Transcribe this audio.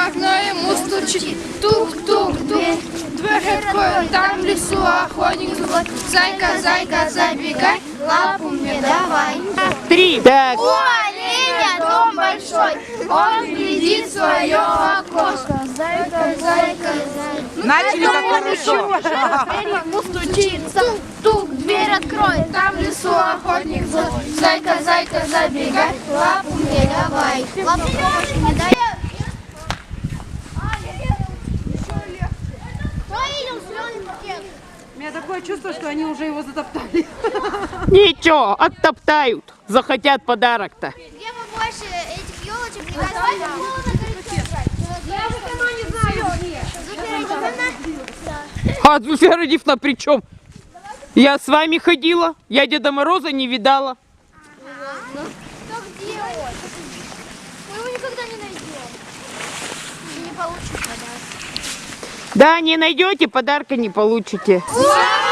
в окно ему стучит. Тук-тук-тук, дверь открою, там в лесу охотник злой. Зайка, зайка, забегай, лапу мне давай. 3. Так. У оленя дом большой, он глядит в свое окошко. Зайка, зайка, зайка. Начали как хорошо. Дверь ему стучит. Тук-тук, дверь открой, там в лесу охотник злой. Зайка, зайка, забегай, лапу мне давай. Лапу помощи не дай. У меня такое чувство, что они уже его затоптали. Ничего, оттоптают. Захотят подарок-то. Где мы больше этих елочек не возьмем? Я уже сама не знаю. А Зульфия Радифовна при чем? Я с вами ходила, я Деда Мороза не видала. Ну, где он? Мы его никогда не найдем. И не получим подарок. Да, не найдете, подарка не получите. Ура!